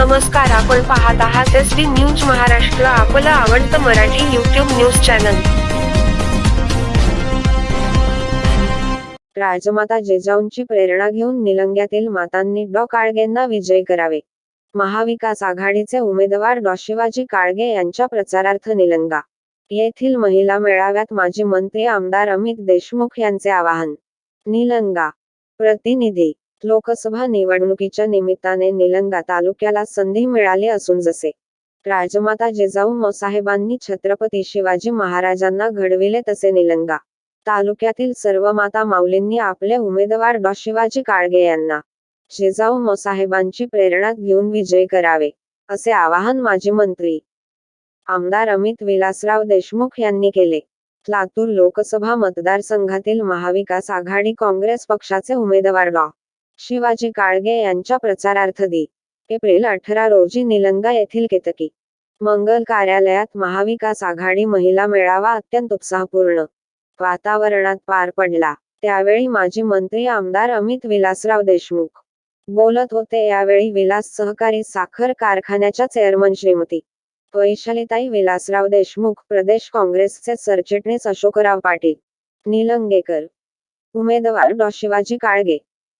नमस्कार, आपण पाहत आहात SD न्यूज महाराष्ट्र, आपलं आवडतं मराठी YouTube न्यूज चॅनल. राजमाता जिजाऊंची प्रेरणा घेऊन निलंग्यातील मातांनी डॉ. काळगेंना विजयी करावे. महाविकास आघाडीचे उमेदवार डॉ. शिवाजी काळगे यांच्या प्रचारार्थ निलंगा येथील महिला मेळाव्यात माजी मंत्री आमदार अमित देशमुख यांचे आवाहन. निलंगा प्रतिनिधी. लोकसभा निवडणुकीच्या निमित्ताने निलंगा तालुक्याला संधी मिळाली असून जसे राजमाता जिजाऊ मसाहेबांनी छत्रपती शिवाजी महाराजांना घडविले तसे निलंगा तालुक्यातील सर्व माता माऊलींनी आपले उमेदवार डॉ. शिवाजी काळगे यांना जिजाऊ मसाहेबांची प्रेरणा घेऊन विजयी करावे, असे आवाहन माजी मंत्री आमदार अमित विलासराव देशमुख यांनी केले. लातूर लोकसभा मतदारसंघातील महाविकास आघाडी काँग्रेस पक्षाचे उमेदवार डॉ. शिवाजी काळगे यांच्या प्रचारार्थ एप्रिल 18 रोजी निलंगा येथील केतकी मंगल कार्यालयात महाविकास आघाडी महिला मेळावा अत्यंत उत्साहपूर्ण वातावरणात पार पडला. त्यावेळी माजी मंत्री आमदार अमित विलासराव देशमुख बोलत होते. यावेळी विलास सहकारी साखर कारखान्याच्या चेअरमन श्रीमती वैशालीताई विलासराव देशमुख, प्रदेश काँग्रेसचे सरचिटणीस अशोकराव पाटील निलंगेकर, उमेदवार डॉ. शिवाजी काळगे,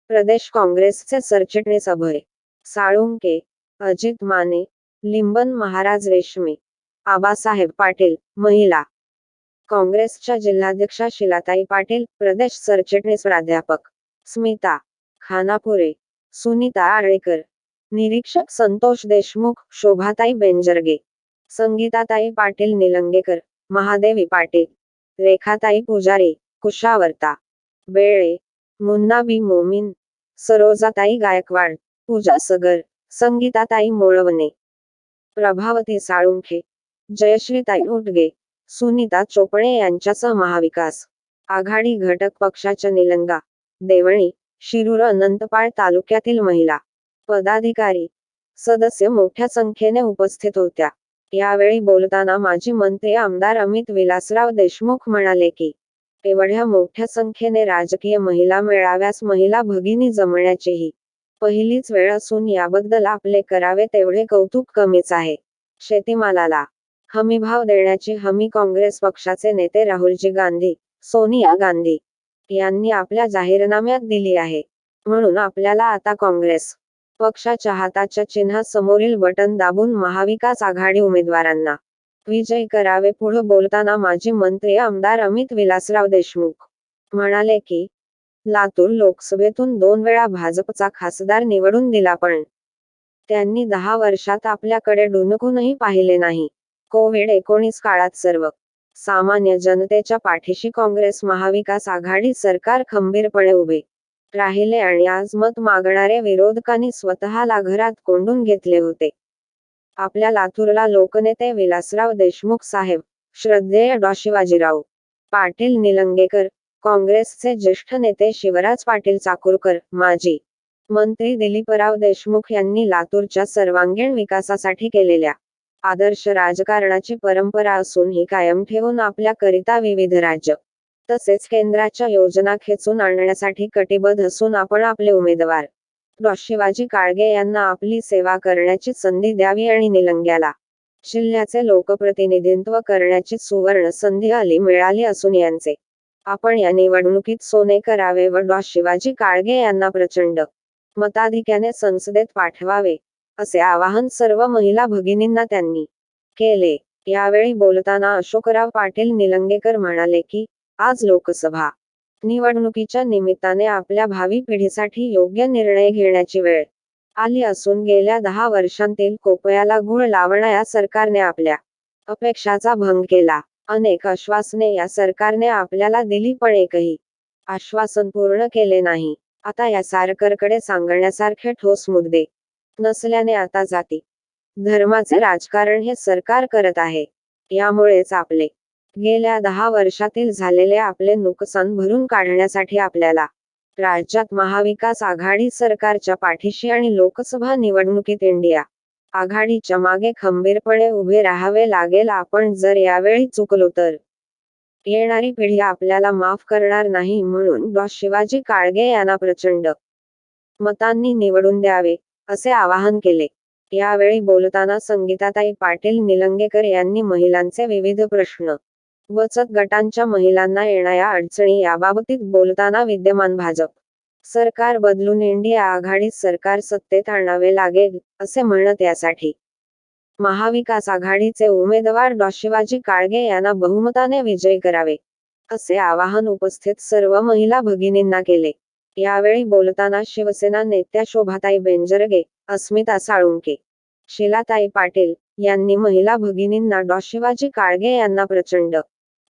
प्रदेश काँग्रेसचे सरचिटणीस अभय साळुंके, अजित माने, लिंबन महाराज रेशमी, आबासाहेब पाटील, महिला काँग्रेसच्या जिल्हाध्यक्षा शिलाताई पाटील, प्रदेश सरचिटणीस प्राध्यापक स्मिता खानापुरे, सुनीता आळेकर, निरीक्षक संतोष देशमुख, शोभाताई बेंजरगे, संगीताताई पाटील निलंगेकर, महादेवी पाटील, रेखाताई पुजारी, कुशावर्ता बेळे, मुन्नाबी मोमीन, सरोजाताई गायकवाड, पूजा सगर, संगीताताई मोळवणे, प्रभावती साळुंखे, जयश्रीताई उटगे, सुनीता चोपणे यांच्यासह महाविकास आघाडी घटक पक्षाच्या निलंगा, देवणी, शिरूर, अनंतपाळ तालुक्यातील महिला पदाधिकारी, सदस्य मोठ्या संख्येने उपस्थित होत्या. यावेळी बोलताना माजी मंत्री आमदार अमित विलासराव देशमुख म्हणाले की एवढ्या मोठ्या संख्येने राजकीय महिला मेळाव्यास महिला भगिनी जमण्याची ही पहिलीच वेळ असून याबद्दल आपले करावे तेवढे कौतुक कमीच आहे. शेतीमालाला हमीभाव देण्याची हमी काँग्रेस पक्षाचे नेते राहुलजी गांधी, सोनिया गांधी यांनी आपल्या जाहीरनाम्यात दिली आहे. म्हणून आपल्याला आता काँग्रेस पक्षाच्या हाताच्या चिन्हा समोरील बटन दाबून महाविकास आघाडी उमेदवारांना विजयी करावे. पुढे बोलताना माजी मंत्री आमदार अमित विलासराव देशमुख म्हणाले की लातूर लोकसभेतून 2 वेळा भाजपचा खासदार निवडून दिला, पण त्यांनी 10 वर्षात आपल्याकडे डुनकूनही पाहिले नाही. कोविड-19 काळात सर्व सामान्य जनतेच्या पाठीशी काँग्रेस महाविकास आघाडी सरकार खंबीरपणे उभे राहिले आणि आज मत मागणारे विरोधकांनी स्वतःला घरात कोंडून घेतले होते. आपल्या लातूरला लोकनेते विलासराव देशमुख साहेब, श्रद्धेय डॉ. शिवाजीराव पाटील निलंगेकर, काँग्रेसचे ज्येष्ठ नेते शिवराज पाटील चाकूरकर, माजी मंत्री दिलीपराव देशमुख यांनी लातूरच्या सर्वांगीण विकासासाठी केलेल्या आदर्श राजकारणाची परंपरा असून ही कायम ठेवून आपल्याकरिता विविध राज्य तसेच केंद्राच्या योजना खेचून आणण्यासाठी कटिबद्ध असून आपण आपले उमेदवार डॉ. शिवाजी काळगे यांना आपली सेवा करण्याची संधी द्यावी आणि निलंग्याला जिल्ह्याचे लोकप्रतिनिधित्व करण्याची सुवर्ण संधी मिळाली असून यांचे आपण या निवडणुकीत सोने करावे व डॉ. शिवाजी काळगे यांना प्रचंड मताधिक्याने संसदेत पाठवावे, असे आवाहन सर्व महिला भगिनींना त्यांनी केले. यावेळी बोलताना अशोकराव पाटील निलंगेकर म्हणाले की आज लोकसभा निवडणुकीच्या निमित्ताने आपल्या भावी पिढीसाठी योग्य निर्णय घेण्याची वेळ आली असून गेल्या 10 वर्षांतील कोपयाला गूळ लावणाऱ्या सरकारने आपल्या अपेक्षाचा भंग केला. अनेक आश्वासने या सरकारने आपल्याला दिली, पण एकही आश्वासन पूर्ण केले नाही. आता या सरकारकडे सांगण्यासारखे ठोस मुद्दे नसल्याने आता जाती धर्माचे राजकारण हे सरकार करत आहे. यामुळेच आपले गेल्या 10 वर्षातील झालेले आपले नुकसान भरून काढण्यासाठी आपल्याला राज्यात महाविकास आघाडी सरकारच्या पाठीशी आणि लोकसभा निवडणुकीत इंडिया आघाडीच्या मागे खंबीरपणे उभे राहावे लागेल. आपण जर यावेळी चुकलो तर येणारी पिढी आपल्याला माफ करणार नाही. म्हणून डॉ. शिवाजी काळगे यांना प्रचंड मतांनी निवडून द्यावे, असे आवाहन केले. यावेळी बोलताना संगीताताई पाटील निलंगेकर यांनी महिलांचे विविध प्रश्न, बचत गटांच्या महिलांना येणाऱ्या अडचणी याबाबतीत बोलताना विद्यमान भाजप सरकार बदलून इंडिया आघाडीत सरकार सत्तेत आणावे लागेल, असे म्हणत यासाठी महाविकास आघाडीचे उमेदवार डॉ. शिवाजी काळगे यांना बहुमताने विजयी करावे, असे आवाहन उपस्थित सर्व महिला भगिनींना केले. यावेळी बोलताना शिवसेना नेत्या शोभाताई बेंजरगे, अस्मिता साळुंके, शीलाताई पाटील यांनी महिला भगिनींना डॉ. शिवाजी काळगे यांना प्रचंड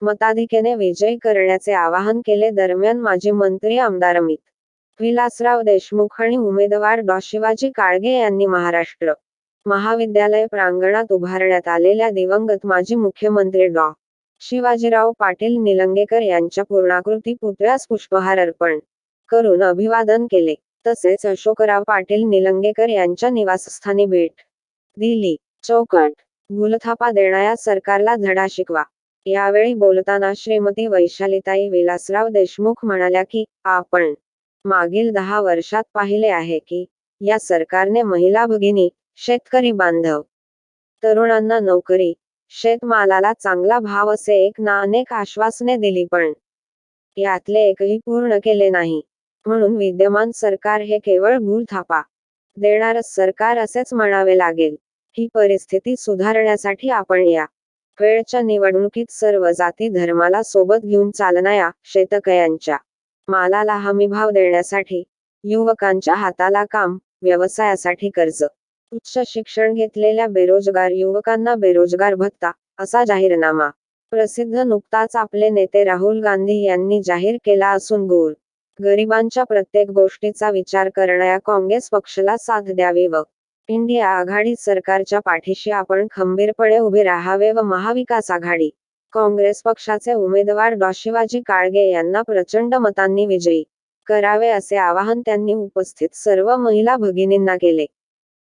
मताधिक्याने विजयी करण्याचे आवाहन केले. दरम्यान माजी मंत्री आमदार अमित विलासराव देशमुख आणि उमेदवार डॉ. शिवाजी काळगे यांनी महाराष्ट्र महाविद्यालय प्रांगणात उभारण्यात आलेल्या दिवंगत माजी मुख्यमंत्री डॉ. शिवाजीराव पाटील निलंगेकर यांच्या पूर्णाकृती पुतळ्यास पुष्पहार अर्पण करून अभिवादन केले. तसेच अशोकराव पाटील निलंगेकर यांच्या निवासस्थानी भेट दिली. चौकट भूलथापा देणाऱ्या सरकारला धडा शिकवा. यावेळी बोलताना श्रीमती वैशालीताई विलासराव देशमुख म्हणाल्या की, आपण मागील 10 वर्षात पाहिले आहे की या सरकारने महिला भगिनी, शेतकरी बांधव, तरुणांना नोकरी, शेतमालाला चांगला भाव असे एक ना अनेक आश्वासने दिली, पण यातले एकही पूर्ण केले नाही. म्हणून विद्यमान सरकार हे केवळ भूलथापा देणारच सरकार असेच म्हणावे लागेल. ही परिस्थिती सुधारण्यासाठी आपण या वेळच्या निवडणुकीत सर्व जाती धर्माला सोबत घेऊन चालणाऱ्या शेतकऱ्यांच्या मालाला हमीभाव देण्यासाठी, युवकांच्या हाताला काम, व्यवसायासाठी कर्ज, उच्च शिक्षण घेतलेल्या बेरोजगार युवकांना बेरोजगार भत्ता असा जाहीरनामा प्रसिद्ध नुकताच आपले नेते राहुल गांधी यांनी जाहीर केला असून गरिबांच्या प्रत्येक गोष्टीचा विचार करणाऱ्या काँग्रेस पक्षाला साथ द्यावी व इंडिया आघाडी सरकारच्या पाठीशी आपण खंबीरपणे उभे राहावे व महाविकास आघाडी काँग्रेस पक्षाचे उमेदवार डॉ. शिवाजी काळगे यांना प्रचंड मतांनी विजयी करावे, असे आवाहन त्यांनी उपस्थित सर्व महिला भगिनींना केले.